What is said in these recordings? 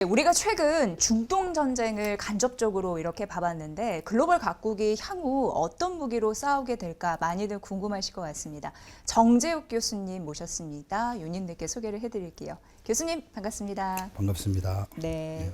우리가 최근 중동 전쟁을 간접적으로 이렇게 봐봤는데 글로벌 각국이 향후 어떤 무기로 싸우게 될까 많이들 궁금하실 것 같습니다. 정재욱 교수님 모셨습니다. 윤님들께 소개를 해드릴게요. 교수님 반갑습니다. 반갑습니다. 네.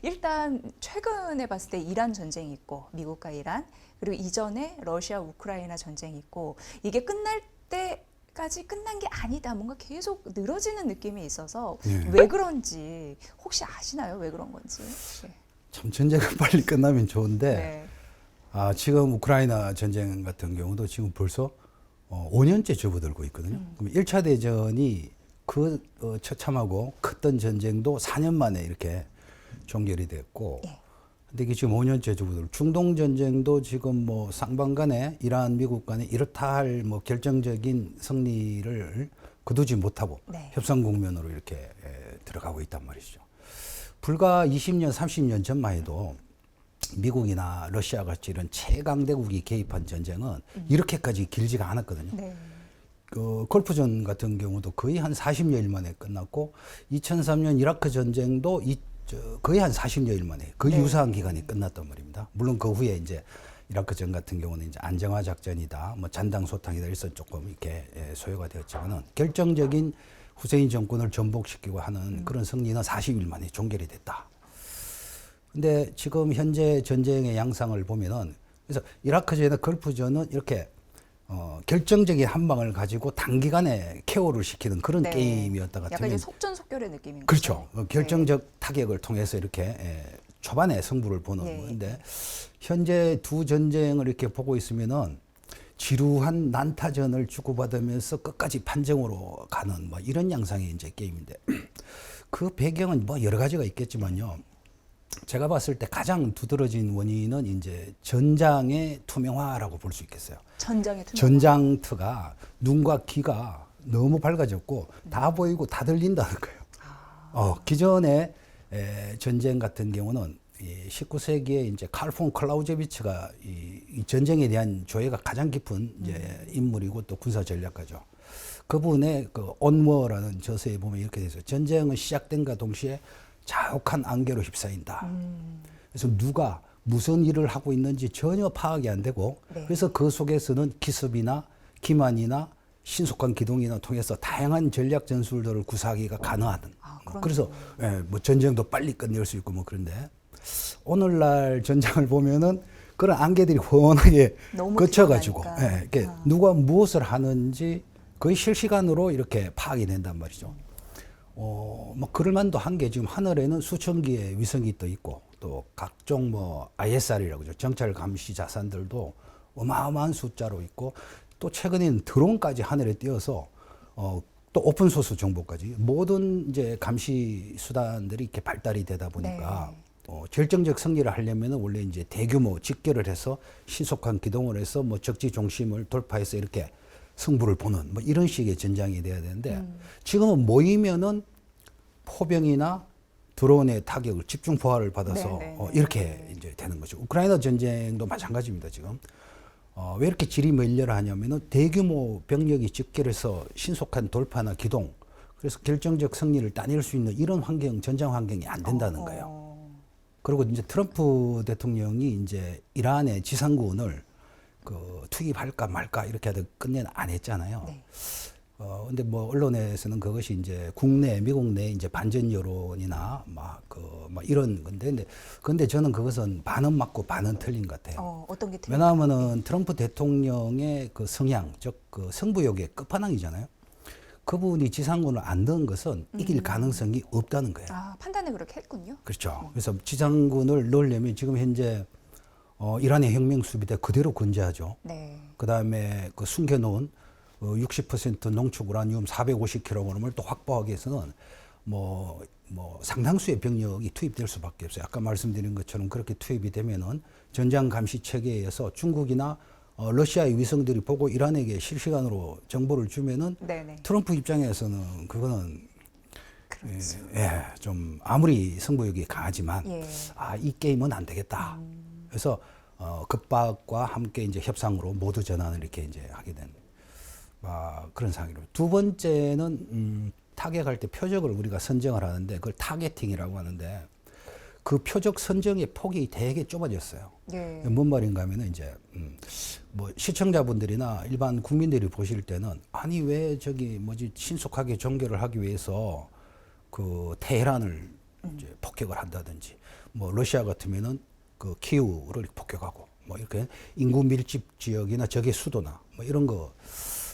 일단 최근에 봤을 때 이란 전쟁이 있고 미국과 이란 그리고 이전에 러시아 우크라이나 전쟁이 있고 이게 끝날 때까지 끝난 게 아니다. 뭔가 계속 늘어지는 느낌이 있어서 왜 그런지 혹시 아시나요? 왜 그런 건지. 네. 참 전쟁은 빨리 끝나면 좋은데 네. 지금 우크라이나 전쟁 같은 경우도 지금 벌써 5년째 접어들고 있거든요. 그럼 1차 대전이 처참하고 컸던 전쟁도 4년 만에 이렇게 종결이 됐고, 근데 이게 지금 5년째 접어들고 중동 전쟁도 지금 뭐 쌍방간에 이란, 미국 간에 이렇다 할 뭐 결정적인 승리를 거두지 못하고 협상 국면으로 이렇게 들어가고 있단 말이죠. 불과 20년, 30년 전만 해도 미국이나 러시아 같이 이런 최강대국이 개입한 전쟁은 이렇게까지 길지가 않았거든요. 걸프전 같은 경우도 거의 한 40여일 만에 끝났고 2003년 이라크 전쟁도 거의 한 40여일 만에 거의 유사한 기간이 끝났단 말입니다. 물론 그 후에 이제 이라크전 같은 경우는 이제 안정화 작전이다, 뭐 잔당 소탕이다 이래서 조금 이렇게 소요가 되었지만은 결정적인 후세인 정권을 전복시키고 하는 그런 승리는 40일 만에 종결이 됐다. 근데 지금 현재 전쟁의 양상을 보면은 그래서 이라크전이나 걸프전은 이렇게 결정적인 한 방을 가지고 단기간에 케어를 시키는 그런 게임이었다가 약간 이제 속전속결의 느낌인 그렇죠. 결정적 타격을 통해서 이렇게 초반에 승부를 보는 건데 현재 두 전쟁을 이렇게 보고 있으면은 지루한 난타전을 주고받으면서 끝까지 판정으로 가는 뭐 이런 양상의 이제 게임인데 그 배경은 뭐 여러 가지가 있겠지만요. 제가 봤을 때 가장 두드러진 원인은 이제 전장의 투명화라고 볼 수 있겠어요. 전장의 투명화. 전장터가 눈과 귀가 너무 밝아졌고 다 보이고 다 들린다는 거예요. 기존의 전쟁 같은 경우는 19세기에 이제 칼폰 클라우제비츠가 이 전쟁에 대한 조예가 가장 깊은 이제 인물이고 또 군사 전략가죠. 그분의 그 온워라는 저서에 보면 이렇게 돼서 전쟁은 시작된과 동시에 자욱한 안개로 휩싸인다. 그래서 누가 무슨 일을 하고 있는지 전혀 파악이 안 되고 그래서 그 속에서는 기습이나 기만이나 신속한 기동이나 통해서 다양한 전략 전술들을 구사하기가 가능하던. 그래서 뭐 전쟁도 빨리 끝낼 수 있고 뭐 그런데 오늘날 전장을 보면은 그런 안개들이 훤하게 거쳐가지고 누가 무엇을 하는지 거의 실시간으로 이렇게 파악이 된단 말이죠. 뭐 그럴만도 한 게 지금 하늘에는 수천 개의 위성이 떠 있고 또 각종 뭐 ISR이라고 하죠. 정찰 감시 자산들도 어마어마한 숫자로 있고 또 최근에는 드론까지 하늘에 띄어서 또 오픈 소스 정보까지 모든 이제 감시 수단들이 이렇게 발달이 되다 보니까 결정적 승리를 하려면은 원래 이제 대규모 집결을 해서 신속한 기동을 해서 뭐 적지 중심을 돌파해서 이렇게 승부를 보는 뭐 이런 식의 전장이 돼야 되는데 지금은 모이면은 포병이나 드론의 타격을 집중 포화를 받아서 이렇게 이제 되는 거죠. 우크라이나 전쟁도 마찬가지입니다. 지금 왜 이렇게 질이 밀려라 하냐면은 대규모 병력이 집결해서 신속한 돌파나 기동 그래서 결정적 승리를 따낼 수 있는 이런 환경 전장 환경이 안 된다는 거예요. 그리고 이제 트럼프 대통령이 이제 이란의 지상군을 투입할까 말까 이렇게 하다 끝내 안 했잖아요. 근데 뭐 언론에서는 그것이 이제 미국 내 이제 반전 여론이나 막 이런 건데, 근데 저는 그것은 반은 맞고 반은 틀린 것 같아요. 어떤 게 왜냐하면은 트럼프 대통령의 그 성향, 즉 그 승부욕의 끝판왕이잖아요. 그분이 지상군을 안 넣은 것은 이길 가능성이 없다는 거예요. 판단을 그렇게 했군요. 그렇죠. 그래서 지상군을 넣으려면 지금 현재 이란의 혁명 수비대 그대로 건재하죠. 그 다음에 그 숨겨놓은 60% 농축 우라늄 450kg을 또 확보하기 위해서는 뭐 상당수의 병력이 투입될 수밖에 없어요. 아까 말씀드린 것처럼 그렇게 투입이 되면은 전장 감시 체계에서 중국이나 러시아의 위성들이 보고 이란에게 실시간으로 정보를 주면은 트럼프 입장에서는 그거는 그렇죠. 좀 아무리 승부욕이 강하지만 예. 이 게임은 안 되겠다. 그래서 급박과 함께 이제 협상으로 모두 전환을 이렇게 이제 하게 된 그런 상황이로. 두 번째는 타격할 때 표적을 우리가 선정을 하는데 그걸 타겟팅이라고 하는데 그 표적 선정의 폭이 되게 좁아졌어요. 예. 뭔 말인가 하면은 이제 뭐 시청자분들이나 일반 국민들이 보실 때는 아니 왜 저기 뭐지 신속하게 종결을 하기 위해서 그 테헤란을 이제 폭격을 한다든지 뭐 러시아 같으면은 그 키우를 폭격하고 뭐 이렇게 인구 밀집 지역이나 적의 수도나 뭐 이런 거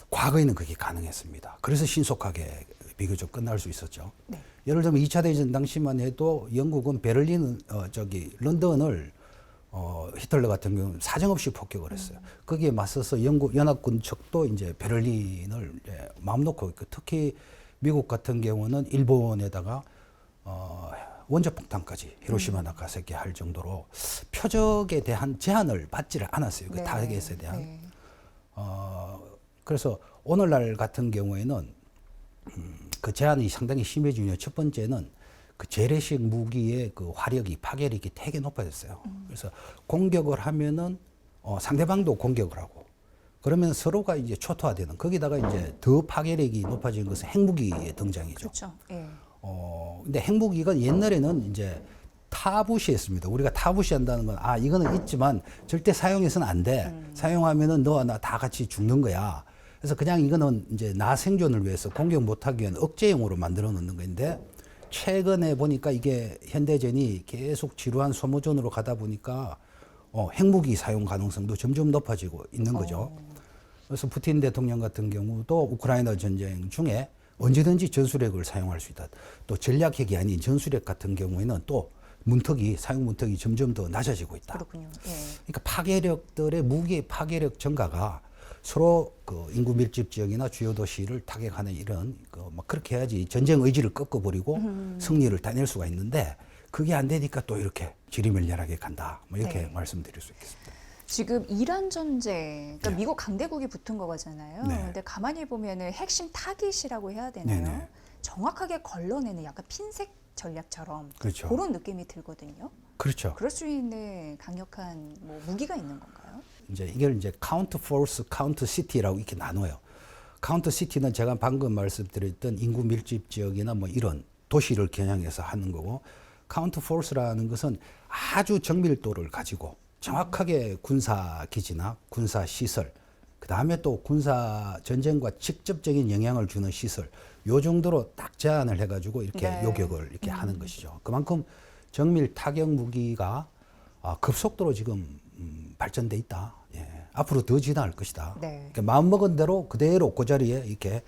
과거에는 그게 가능했습니다. 그래서 신속하게 비교적 끝날 수 있었죠. 네. 예를 들면 2차 대전 당시만 해도 영국은 베를린, 런던을 히틀러 같은 경우는 사정없이 폭격을 했어요. 거기에 맞서서 영국 연합군 측도 이제 베를린을 이제 마음 놓고 있고 특히 미국 같은 경우는 일본에다가 원자 폭탄까지 히로시마 나가사키 할 정도로 표적에 대한 제한을 받지를 않았어요. 그 네. 타겟에 대한. 네. 그래서 오늘날 같은 경우에는 그 제한이 상당히 심해지며 첫 번째는 그 재래식 무기의 그 화력이 파괴력이 되게 높아졌어요. 그래서 공격을 하면은 상대방도 공격을 하고 그러면 서로가 이제 초토화되는 거기다가 이제 더 파괴력이 높아진 것은 핵무기의 등장이죠. 그렇죠. 예. 근데 핵무기가 옛날에는 이제 타부시했습니다. 우리가 타부시한다는 건 이거는 있지만 절대 사용해서는 안 돼. 사용하면은 너와 나 다 같이 죽는 거야. 그래서 그냥 이거는 이제 나 생존을 위해서 공격 못하기 위한 억제용으로 만들어 놓는 건데 최근에 보니까 이게 현대전이 계속 지루한 소모전으로 가다 보니까 핵무기 사용 가능성도 점점 높아지고 있는 거죠. 그래서 푸틴 대통령 같은 경우도 우크라이나 전쟁 중에 언제든지 전술핵을 사용할 수 있다. 또 전략핵이 아닌 전술핵 같은 경우에는 또 사용 문턱이 점점 더 낮아지고 있다. 그렇군요. 예. 그러니까 파괴력들의 무기의 파괴력 증가가 서로 그 인구 밀집 지역이나 주요 도시를 타격하는 이런 막 그렇게 해야지 전쟁 의지를 꺾어버리고 승리를 따낼 수가 있는데 그게 안 되니까 또 이렇게 지리멸렬하게 간다. 뭐 이렇게 네. 말씀드릴 수 있겠습니다. 지금 이란 전쟁, 그러니까 네. 미국 강대국이 붙은 거잖아요. 네. 근데 가만히 보면은 핵심 타깃이라고 해야 되나요? 네네. 정확하게 걸러내는 약간 핀셋 전략처럼 그렇죠. 그런 느낌이 들거든요. 그렇죠. 그럴 수 있는 강력한 뭐 무기가 있는 건가요? 이제 이걸 이제 카운트 포스, 카운트 시티라고 이렇게 나눠요. 카운트 시티는 제가 방금 말씀드렸던 인구 밀집 지역이나 뭐 이런 도시를 겨냥해서 하는 거고, 카운트 포스라는 것은 아주 정밀도를 가지고 정확하게 군사 기지나 군사 시설, 그 다음에 또 군사 전쟁과 직접적인 영향을 주는 시설, 요 정도로 딱 제한을 해가지고 이렇게 네. 요격을 이렇게 하는 것이죠. 그만큼 정밀 타격 무기가 급속도로 지금 발전돼 있다. 예. 앞으로 더 진화할 것이다. 네. 그러니까 마음먹은 대로 그대로 그 자리에 이렇게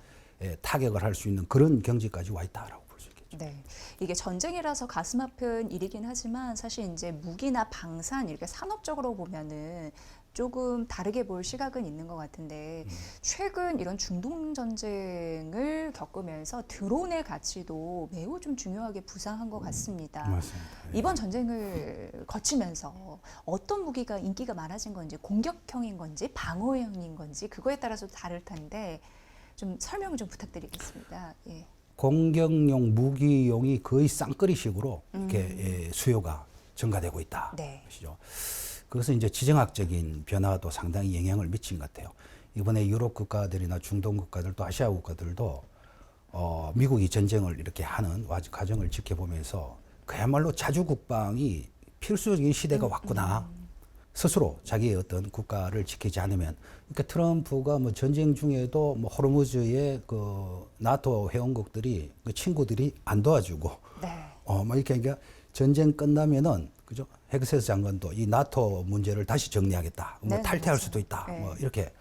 타격을 할 수 있는 그런 경지까지 와 있다라고 볼 수 있겠죠. 네, 이게 전쟁이라서 가슴 아픈 일이긴 하지만 사실 이제 무기나 방산 이렇게 산업적으로 보면은 조금 다르게 볼 시각은 있는 것 같은데 최근 이런 중동 전쟁을 겪으면서 드론의 가치도 매우 좀 중요하게 부상한 것 같습니다. 맞습니다. 예. 이번 전쟁을 거치면서 어떤 무기가 인기가 많아진 건지 공격형인 건지 방어형인 건지 그거에 따라서 다를 텐데 좀 설명을 좀 부탁드리겠습니다. 예. 공격용 무기용이 거의 쌍끌이식으로 이렇게 수요가 증가되고 있다. 네. 것이죠. 그것은 이제 지정학적인 변화도 상당히 영향을 미친 것 같아요. 이번에 유럽 국가들이나 중동 국가들 또 아시아 국가들도 미국이 전쟁을 이렇게 하는 과정을 지켜보면서 그야말로 자주국방이 필수적인 시대가 왔구나. 스스로 자기의 어떤 국가를 지키지 않으면, 그러니까 트럼프가 뭐 전쟁 중에도 뭐 호르무즈의 그 나토 회원국들이 그 친구들이 안 도와주고, 네. 뭐 이렇게 그러니까 전쟁 끝나면은 그죠? 헤그세스 장관도 이 나토 문제를 다시 정리하겠다. 뭐 네, 탈퇴할 맞아요. 수도 있다. 네. 뭐 이렇게.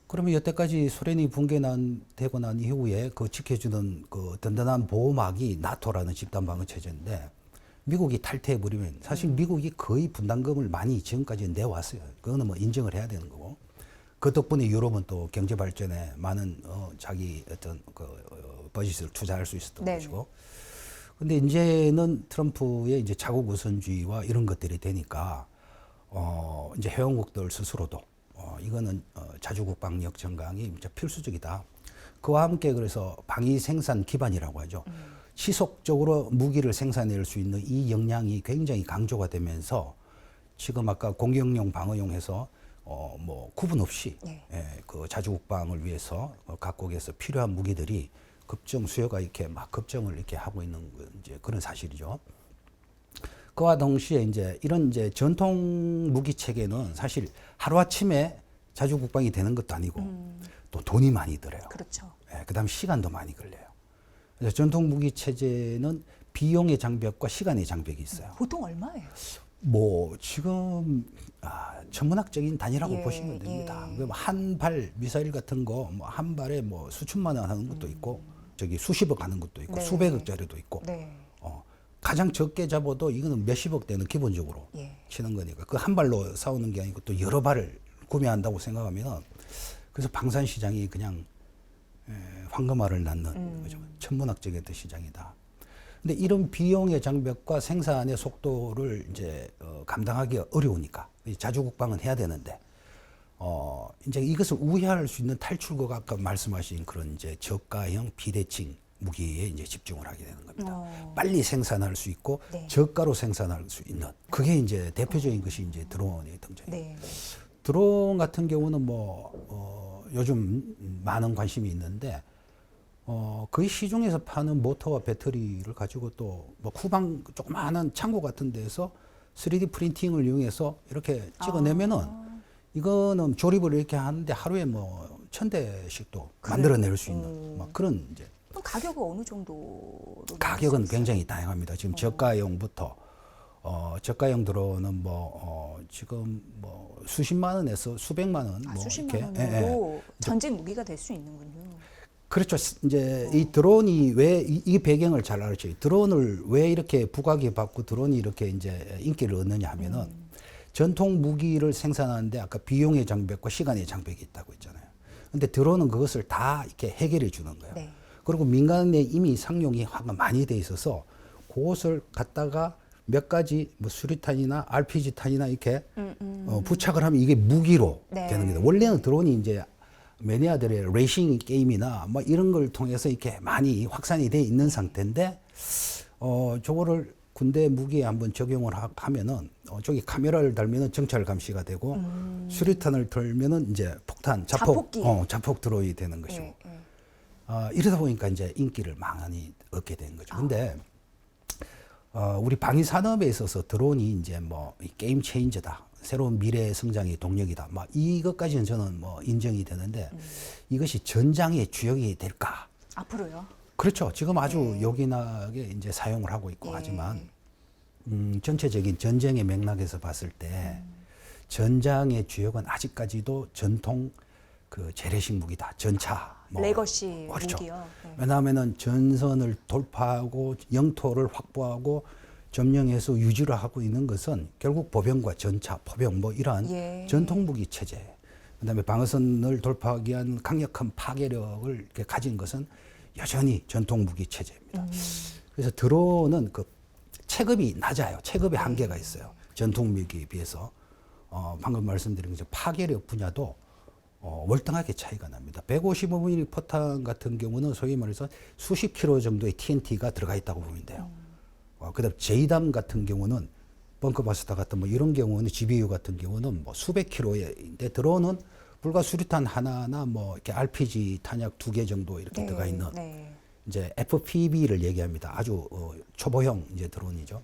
그러면 여태까지 소련이 되고 난 이후에 그 지켜주는 그 든든한 보호막이 나토라는 집단 방어 체제인데, 미국이 탈퇴해버리면 사실 미국이 거의 분담금을 많이 지금까지 내왔어요. 그거는 뭐 인정을 해야 되는 거고. 그 덕분에 유럽은 또 경제 발전에 많은 자기 어떤 버짓을 투자할 수 있었던 네. 것이고. 근데 이제는 트럼프의 이제 자국 우선주의와 이런 것들이 되니까 이제 회원국들 스스로도 이거는 자주국방력 증강이 이제 필수적이다. 그와 함께 그래서 방위 생산 기반이라고 하죠. 시속적으로 무기를 생산할 수 있는 이 역량이 굉장히 강조가 되면서 지금 아까 공격용, 방어용 해서 뭐 구분 없이 네. 그 자주국방을 위해서 각국에서 필요한 무기들이 급증 수요가 이렇게 막 급증을 이렇게 하고 있는 이제 그런 사실이죠. 그와 동시에 이제 이런 이제 전통 무기 체계는 사실 하루아침에 자주국방이 되는 것도 아니고 또 돈이 많이 들어요. 그렇죠. 그다음 시간도 많이 걸려요. 그래서 전통 무기 체제는 비용의 장벽과 시간의 장벽이 있어요. 보통 얼마예요? 뭐 지금 천문학적인 단위라고 예, 보시면 됩니다. 예. 한 발 미사일 같은 거 뭐 한 발에 뭐 수천만 원 하는 것도 있고 저기 수십억 하는 것도 있고 네. 수백억짜리도 있고 네. 가장 적게 잡아도 이거는 몇십억 대는 기본적으로 예. 치는 거니까 그 한 발로 싸우는 게 아니고 또 여러 발을 구매한다고 생각하면 그래서 방산 시장이 그냥 황금알을 낳는 거죠. 천문학적인 시장이다. 근데 이런 비용의 장벽과 생산의 속도를 이제 감당하기가 어려우니까 자주국방은 해야 되는데 이제 이것을 우회할 수 있는 탈출구가 아까 말씀하신 그런 이제 저가형 비대칭 무기에 이제 집중을 하게 되는 겁니다. 빨리 생산할 수 있고 네. 저가로 생산할 수 있는 그게 이제 대표적인 것이 이제 드론의 등장이에요. 네. 드론 같은 경우는 뭐 요즘 많은 관심이 있는데 거의 시중에서 파는 모터와 배터리를 가지고 또 뭐 후방 조그마한 창고 같은 데서 3D 프린팅을 이용해서 이렇게 찍어내면은 이거는 조립을 이렇게 하는데 하루에 뭐 1000대씩도 만들어낼 수 있는 막 그런 이제 그럼 가격은 어느 정도로? 가격은 굉장히 다양합니다. 지금 저가형부터 저가형 드론은 지금 뭐 수십만 원에서 수백만 원 뭐 수십만 이렇게 원으로 전쟁 무기가 될 수 있는군요. 그렇죠. 이제 이 드론이 왜 이 배경을 잘 알죠. 드론을 왜 이렇게 부각이 받고 드론이 이렇게 이제 인기를 얻느냐 하면은 전통 무기를 생산하는데 아까 비용의 장벽과 시간의 장벽이 있다고 했잖아요. 근데 드론은 그것을 다 이렇게 해결해 주는 거예요. 네. 그리고 민간에 이미 상용이 많이 돼 있어서 그것을 갖다가 몇 가지 뭐 수리탄이나 RPG탄이나 이렇게 부착을 하면 이게 무기로 네. 되는 거예요. 원래는 드론이 이제 매니아들의 레이싱 게임이나 뭐 이런 걸 통해서 이렇게 많이 확산이 돼 있는 상태인데 저거를 군대 무기에 한번 적용을 하면은 저기 카메라를 달면은 정찰 감시가 되고 수류탄을 들면은 이제 폭탄 자폭기. 자폭 드론이 되는 것이고 예, 예. 이러다 보니까 이제 인기를 많이 얻게 된 거죠. 근데 우리 방위 산업에 있어서 드론이 이제 뭐 게임 체인저다. 새로운 미래의 성장의 동력이다. 막 이것까지는 저는 뭐 인정이 되는데 이것이 전장의 주역이 될까? 앞으로요? 그렇죠. 지금 아주 네. 요긴하게 이제 사용을 하고 있고 예. 하지만 전체적인 전쟁의 맥락에서 봤을 때 전장의 주역은 아직까지도 전통 그 재래식 무기다. 전차. 뭐. 레거시 그렇죠. 무기요. 네. 왜냐하면은 전선을 돌파하고 영토를 확보하고 점령해서 유지를 하고 있는 것은 결국 보병과 전차, 포병 뭐 이러한 예. 전통 무기 체제. 그다음에 방어선을 돌파하기 위한 강력한 파괴력을 이렇게 가진 것은 여전히 전통 무기 체제입니다. 그래서 드론은 그 체급이 낮아요. 체급의 한계가 있어요. 전통 무기에 비해서 방금 말씀드린 것처럼 파괴력 분야도 월등하게 차이가 납니다. 155mm 포탄 같은 경우는 소위 말해서 수십 킬로 정도의 TNT가 들어가 있다고 보면 돼요. 그다음 제이담 같은 경우는 벙커바스터 같은 뭐 이런 경우는 GBU 같은 경우는 뭐 수백 킬로인데 드론은 불과 수류탄 하나나 뭐 이렇게 RPG 탄약 2개 정도 이렇게 네, 들어가 있는 네. 이제 FPV를 얘기합니다. 아주 초보형 이제 드론이죠.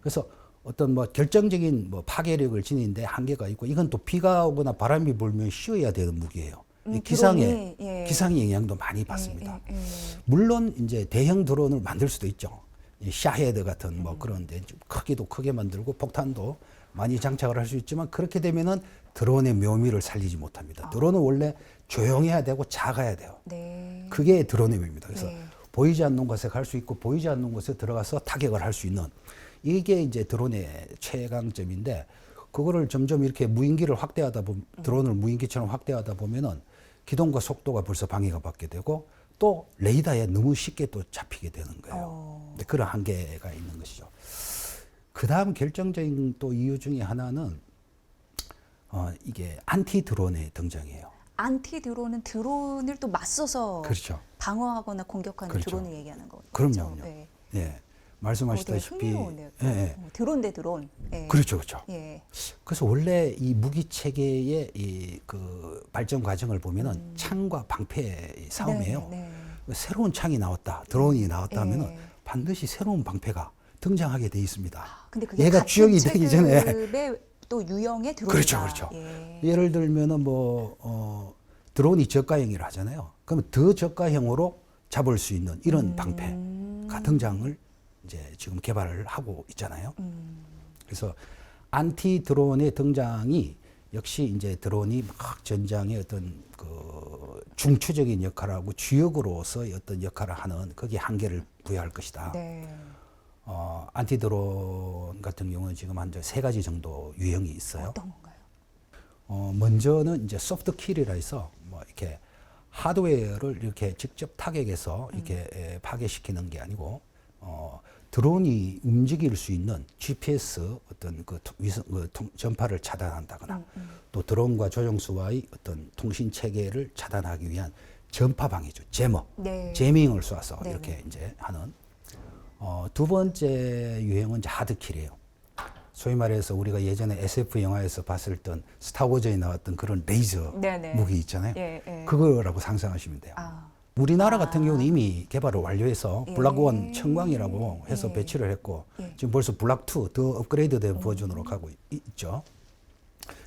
그래서 어떤 뭐 결정적인 뭐 파괴력을 지니는데 한계가 있고 이건 또 비가 오거나 바람이 불면 씌워야 되는 무기예요. 이 기상에 드론이, 예. 기상의 영향도 많이 받습니다. 예, 예, 예. 물론 이제 대형 드론을 만들 수도 있죠. 이 샤헤드 같은 뭐 그런데 좀 크기도 크게 만들고 폭탄도 많이 장착을 할 수 있지만 그렇게 되면은 드론의 묘미를 살리지 못합니다. 드론은 원래 조용해야 되고 작아야 돼요. 네. 그게 드론의 묘미입니다. 그래서 네. 보이지 않는 곳에 갈 수 있고 보이지 않는 곳에 들어가서 타격을 할 수 있는 이게 이제 드론의 최강점인데 그거를 점점 이렇게 무인기를 확대하다 보면 드론을 무인기처럼 확대하다 보면은 기동과 속도가 벌써 방해가 받게 되고 또 레이더에 너무 쉽게 또 잡히게 되는 거예요. 근데 그런 한계가 있는 것이죠. 그 다음 결정적인 또 이유 중에 하나는 이게 안티 드론의 등장이에요. 안티 드론은 드론을 또 맞서서 그렇죠. 방어하거나 공격하는 그렇죠. 드론을 얘기하는 거죠. 그럼요. 네. 예. 되게 말씀하셨다시피 흥미로운데요. 예, 예. 드론 대 드론. 예. 그렇죠, 그렇죠. 예. 그래서 원래 이 무기 체계의 이 그 발전 과정을 보면은 창과 방패의 싸움이에요. 네, 새로운 창이 나왔다, 드론이 나왔다 하면은 예. 반드시 새로운 방패가 등장하게 돼 있습니다. 근데 그게 얘가 같은 주역이 되기 전에 체급의 또 유형의 드론이다. 그렇죠, 그렇죠. 예. 예를 들면은 드론이 저가형이라 하잖아요. 그러면 더 저가형으로 잡을 수 있는 이런 방패가 등장을 이제 지금 개발을 하고 있잖아요. 그래서 안티 드론의 등장이 역시 이제 드론이 막 전장의 어떤 그 중추적인 역할을 하고 주역으로서의 어떤 역할을 하는 거기에 한계를 부여할 것이다. 네. 안티 드론 같은 경우는 지금 한 세 가지 정도 유형이 있어요. 어떤 건가요? 먼저는 이제 소프트 킬이라 해서 뭐 이렇게 하드웨어를 이렇게 직접 타격해서 이렇게 파괴시키는 게 아니고 드론이 움직일 수 있는 GPS 어떤 그 전파를 차단한다거나 또 드론과 조종수와의 어떤 통신 체계를 차단하기 위한 전파 방해죠. 네. 제밍을 쏴서 네, 이렇게 네. 이제 하는 두 번째 유형은 이제 하드킬이에요. 소위 말해서 우리가 예전에 SF 영화에서 봤을 때 스타워즈에 나왔던 그런 레이저 네, 네. 무기 있잖아요. 예, 예. 그거라고 상상하시면 돼요. 아. 우리나라 같은 경우는 이미 개발을 완료해서 예. 블락1 청광이라고 해서 예. 배치를 했고 예. 지금 벌써 블락2 더 업그레이드된 버전으로 가고 있죠.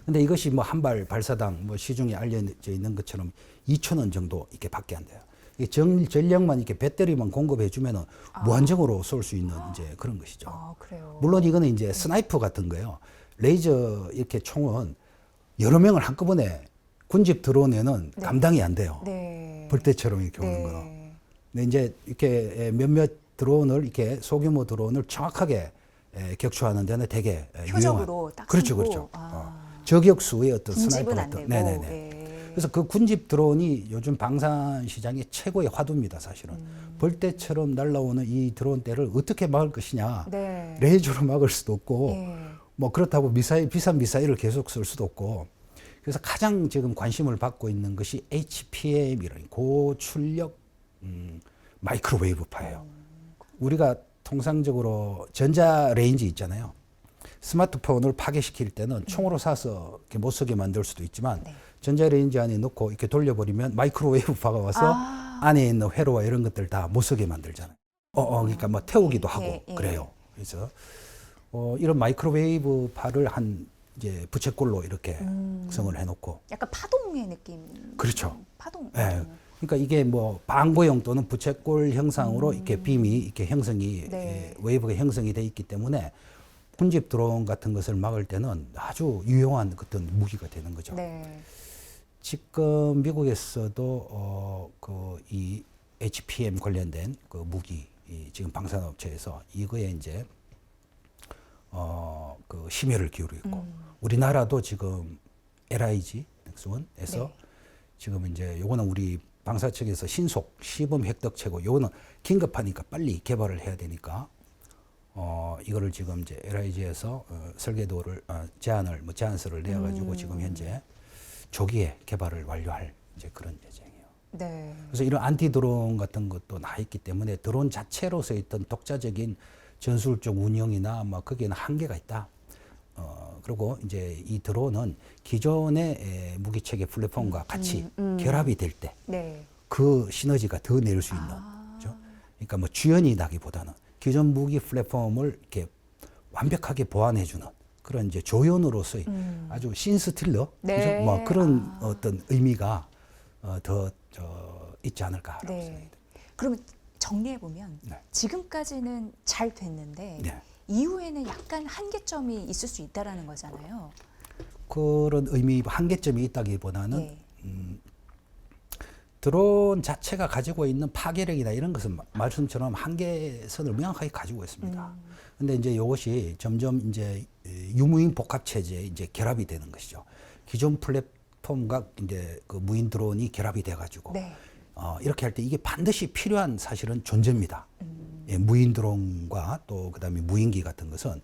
근데 이것이 뭐 한 발 발사당 뭐 시중에 알려져 있는 것처럼 2,000원 정도 이렇게 밖에 안 돼요. 이게 전력만 이렇게 배터리만 공급해 주면은 무한정으로 쏠 수 있는 이제 그런 것이죠. 아, 그래요. 물론 이거는 이제 스나이퍼 같은 거예요. 레이저 이렇게 총은 여러 명을 한꺼번에 군집 드론에는 네. 감당이 안 돼요. 네. 벌떼처럼 이렇게 오는 네. 거는. 근데 이제 이렇게 몇몇 드론을 이렇게 소규모 드론을 정확하게 격추하는 데는 되게 표적으로 딱 그렇죠, 숨고. 그렇죠. 아. 저격수의 어떤 군집은 스나이퍼 안 같은. 되고. 네네네. 예. 그래서 그 군집 드론이 요즘 방산 시장의 최고의 화두입니다, 사실은. 벌떼처럼 날아오는 이 드론대를 어떻게 막을 것이냐. 네. 레이저로 막을 수도 없고, 예. 뭐 그렇다고 비싼 미사일을 계속 쓸 수도 없고. 그래서 가장 지금 관심을 받고 있는 것이 HPM이라는 고출력 마이크로웨이브파예요. 우리가 통상적으로 전자 레인지 있잖아요. 스마트폰을 파괴시킬 때는 총으로 쏴서 이렇게 못 쓰게 만들 수도 있지만 네. 전자레인지 안에 넣고 이렇게 돌려버리면 마이크로웨이브파가 와서 안에 있는 회로와 이런 것들 다 못 쓰게 만들잖아요. 그러니까 뭐 태우기도 하고 예. 그래요. 그래서 이런 마이크로웨이브파를 한 이제 부채꼴로 이렇게 구성을 해놓고 약간 파동의 느낌. 그렇죠. 파동. 예. 그러니까 이게 뭐 방고형 또는 부채꼴 형상으로 이렇게 빔이 이렇게 형성이 네. 웨이브가 형성이 돼 있기 때문에 군집 드론 같은 것을 막을 때는 아주 유용한 어떤 무기가 되는 거죠. 네. 지금 미국에서도 그 이 HPM 관련된 그 무기 지금 방산업체에서 이거에 이제 그 심혈을 기울이고 있고 우리나라도 지금 LIG 넥스원에서 네. 지금 이제 요거는 우리 방사 측에서 신속 시범 획득체고 요거는 긴급하니까 빨리 개발을 해야 되니까 이거를 지금 이제 LIG에서 설계도를 제안서를 내가지고 지금 현재 조기에 개발을 완료할 이제 그런 예정이에요. 네. 그래서 이런 안티 드론 같은 것도 나 있기 때문에 드론 자체로서 있던 독자적인 전술적 운영이나 뭐 거기에는 한계가 있다. 그리고 이제 이 드론은 기존의 무기 체계 플랫폼과 같이 결합이 될 때 그 네. 시너지가 더 낼 수 있는. 그렇죠? 그러니까 뭐 주연이 나기보다는 기존 무기 플랫폼을 이렇게 완벽하게 보완해주는 그런 이제 조연으로서의 아주 신스틸러, 네. 그죠? 뭐 그런 어떤 의미가 더 있지 않을까라고 네. 생각이 듭니다. 그러면 정리해 보면 네. 지금까지는 잘 됐는데 네. 이후에는 약간 한계점이 있을 수 있다라는 거잖아요. 그런 의미 한계점이 있다기보다는 예. 드론 자체가 가지고 있는 파괴력이나 이런 것은 말씀처럼 한계선을 명확하게 가지고 있습니다. 근데 이제 이것이 점점 이제 유무인 복합 체제에 이제 결합이 되는 것이죠. 기존 플랫폼과 이제 그 무인 드론이 결합이 돼가지고 네. 이렇게 할 때 이게 반드시 필요한 사실은 존재입니다. 예, 무인 드론과 또 그다음에 무인기 같은 것은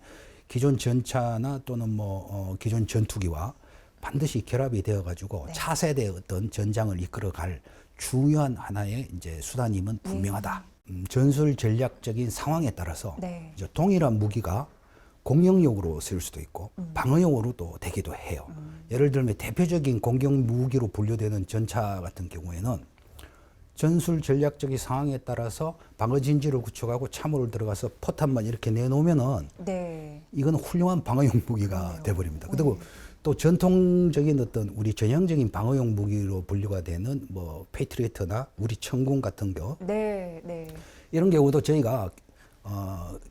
기존 전차나 또는 뭐 기존 전투기와 반드시 결합이 되어 가지고 네. 차세대 어떤 전장을 이끌어갈 중요한 하나의 이제 수단임은 분명하다. 전술 전략적인 상황에 따라서 네. 이제 동일한 무기가 공격용으로 쓸 수도 있고 방어용으로도 되기도 해요. 예를 들면 대표적인 공격 무기로 분류되는 전차 같은 경우에는 전술 전략적인 상황에 따라서 방어 진지를 구축하고 참호를 들어가서 포탄만 이렇게 내놓으면은 네. 이건 훌륭한 방어용 무기가 그러네요. 돼버립니다. 그리고 또 전통적인 어떤 우리 전형적인 방어용 무기로 분류가 되는 뭐 페이트리어트나 우리 천궁 같은 경우 네. 네. 이런 경우도 저희가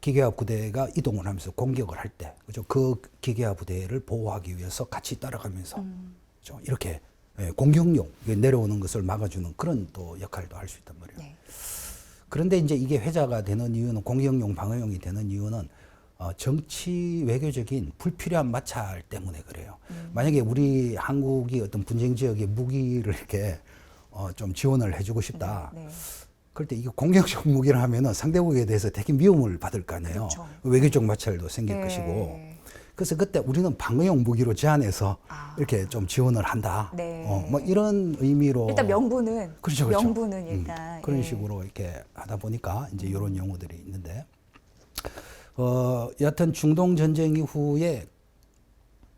기계화 부대가 이동을 하면서 공격을 할 때, 그죠? 그 기계화 부대를 보호하기 위해서 같이 따라가면서 좀 이렇게 공격용 내려오는 것을 막아주는 그런 또 역할도 할 수 있단 말이에요. 네. 그런데 이제 이게 회자가 되는 이유는 공격용, 방어용이 되는 이유는 정치 외교적인 불필요한 마찰 때문에 그래요. 만약에 우리 한국이 어떤 분쟁 지역에 무기를 이렇게 좀 지원을 해주고 싶다. 네. 그럴 때 이게 공격적 무기를 하면은 상대국에 대해서 되게 미움을 받을 거 아니에요. 그렇죠. 외교적 마찰도 생길 네. 것이고. 그래서 그때 우리는 방어용 무기로 제한해서 이렇게 좀 지원을 한다. 네. 뭐 이런 의미로. 일단 명분은 그렇죠, 그렇죠. 명분은 일단 그런 예. 식으로 이렇게 하다 보니까 이제 이런 용어들이 있는데, 여하튼 중동 전쟁 이후에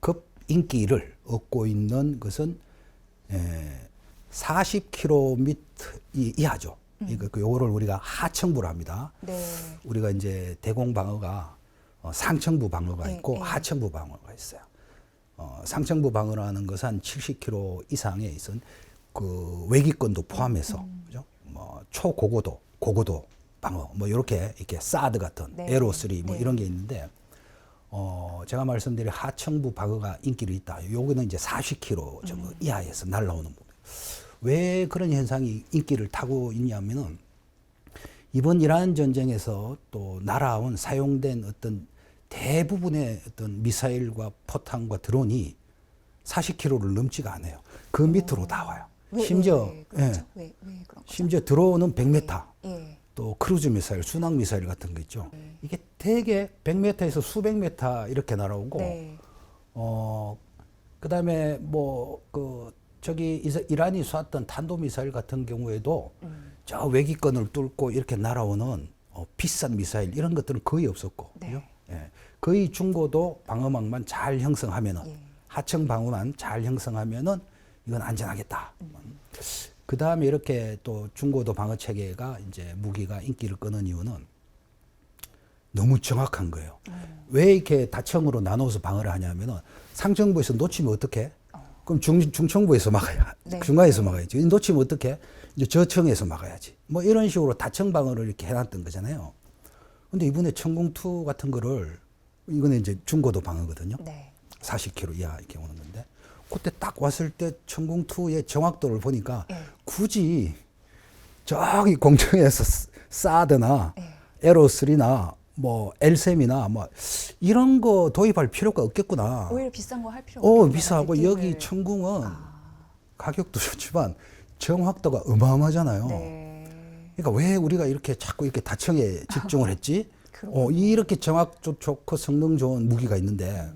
급 인기를 얻고 있는 것은 40km 이하죠. 그러니까 요거를 우리가 하청부로 합니다. 네. 우리가 이제 대공 방어가 상청부 방어가 네, 있고 네. 하청부 방어가 있어요. 상청부 방어라는 것은 한 70km 이상에 있은 그 외기권도 포함해서 그죠? 뭐 초고고도, 고고도 방어 뭐 이렇게 사드 같은 네. 에로3 뭐 네. 이런 게 있는데 제가 말씀드린 하청부 방어가 인기를 있다. 요거는 이제 40km 정도 이하에서 날라오는 부분. 왜 그런 현상이 인기를 타고 있냐면은 이번 이란 전쟁에서 또 날아온 사용된 어떤 대부분의 어떤 미사일과 포탄과 드론이 40km를 넘지가 않아요. 그 밑으로 다 와요. 심지어 그렇죠. 왜 그런 거죠? 심지어 드론은 100m, 예. 또 크루즈 미사일, 순항 미사일 같은 거 있죠. 이게 되게 100m에서 수백 미터 이렇게 날아오고, 네. 그다음에 저기 이란이 쐈던 탄도미사일 같은 경우에도 저 외기권을 뚫고 이렇게 날아오는 비싼 미사일 이런 것들은 거의 없었고, 네. 그죠? 예. 거의 중고도 방어망만 잘 형성하면은 예. 하청 방어만 잘 형성하면은 이건 안전하겠다. 그 다음에 이렇게 또 중고도 방어 체계가 이제 무기가 인기를 끄는 이유는 너무 정확한 거예요. 왜 이렇게 다청으로 나눠서 방어를 하냐면은 상청부에서 놓치면 어떻게? 그럼 중청부에서 막아야, 네. 중간에서 막아야지. 놓치면 어떻게? 이제 저청에서 막아야지. 뭐 이런 식으로 다청 방어를 이렇게 해놨던 거잖아요. 근데 이번에 천궁2 같은 거를, 이거는 이제 중고도 방어거든요. 네. 40km 이하 이렇게 오는 건데, 그때 딱 왔을 때 천궁2의 정확도를 보니까 예. 굳이 저기 공중에서 사드나 예. 에로3나 뭐 엘셈이나 뭐 이런 거 도입할 필요가 없겠구나. 오히려 비싼 거 할 필요가 없겠구나. 비싸고 느낌을. 여기 천궁은 가격도 좋지만 정확도가 어마어마하잖아요. 네. 그러니까 왜 우리가 이렇게 자꾸 이렇게 다청에 집중을 했지? 그렇군요. 이렇게 정확도 좋고 성능 좋은 무기가 있는데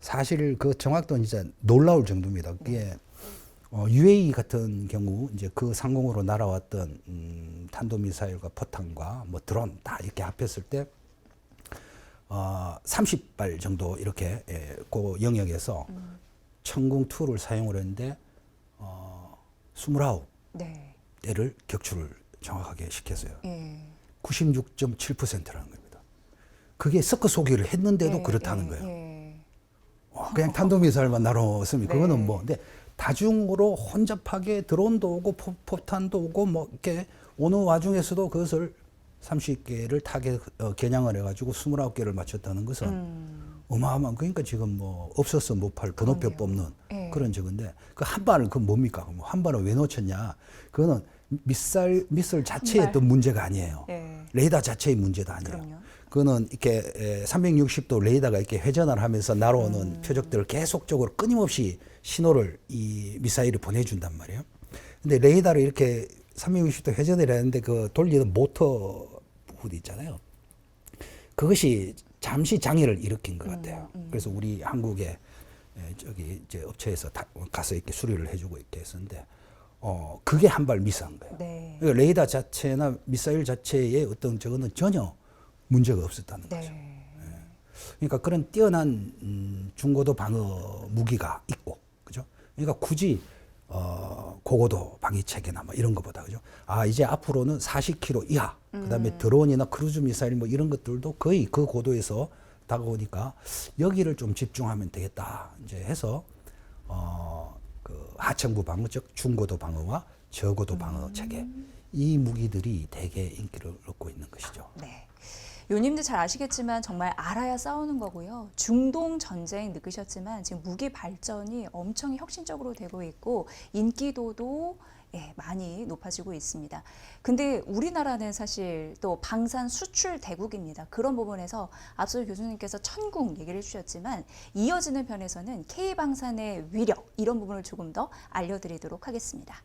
사실 그 정확도는 진짜 놀라울 정도입니다. 그게 UAE 같은 경우 이제 그 상공으로 날아왔던 탄도미사일과 포탄과 뭐 드론 다 이렇게 합했을 때 30발 정도 이렇게 그 영역에서 천궁2를 사용을 했는데 29대를 네. 격추를 정확하게 시켰어요. 예. 96.7%라는 겁니다. 그게 서커 소기를 했는데도 그렇다는 거예요. 예. 그냥 탄도미사일만 날아왔으면 네. 그거는 뭐 근데 다중으로 혼잡하게 드론도 오고 포탄도 오고 뭐 이렇게 오는 와중에서도 그것을 30개를 타겟 겨냥을 해가지고 29개를 맞췄다는 것은 어마어마한, 그러니까 지금 뭐 없어서 못 팔 번호표 그러네요. 뽑는 예. 그런 저건데 그 한 발을 그 뭡니까? 한 발을 왜 놓쳤냐? 그거는 미사일 자체의 발. 어떤 문제가 아니에요. 예. 레이더 자체의 문제도 아니에요. 그럼요. 그거는 이렇게 360도 레이더가 이렇게 회전을 하면서 날아오는 표적들을 계속적으로 끊임없이 신호를 이 미사일이 보내준단 말이에요. 근데 레이더를 이렇게 360도 회전을 하는데 그 돌리는 모터 부분 있잖아요. 그것이 잠시 장애를 일으킨 것 같아요. 그래서 우리 한국의 저기 이제 업체에서 가서 이렇게 수리를 해주고 이렇게 했었는데 그게 한 발 미스한 거예요. 네. 그러니까 레이더 자체나 미사일 자체의 어떤 저거는 전혀 문제가 없었다는 거죠. 네. 그러니까 그런 뛰어난 중고도 방어 무기가 있고, 그죠? 그러니까 굳이 고고도 방위 체계나 뭐 이런 것보다, 그죠? 이제 앞으로는 40km 이하, 그다음에 드론이나 크루즈 미사일 뭐 이런 것들도 거의 그 고도에서 다가오니까 여기를 좀 집중하면 되겠다. 이제 해서 그 하층부 방어, 즉 중고도 방어와 저고도 방어 체계, 이 무기들이 대개 인기를 얻고 있는 것이죠. 네. 요님도 잘 아시겠지만 정말 알아야 싸우는 거고요. 중동 전쟁 느끼셨지만 지금 무기 발전이 엄청 혁신적으로 되고 있고 인기도도 많이 높아지고 있습니다. 근데 우리나라는 사실 또 방산 수출 대국입니다. 그런 부분에서 앞서 교수님께서 천궁 얘기를 해주셨지만 이어지는 편에서는 K방산의 위력 이런 부분을 조금 더 알려드리도록 하겠습니다.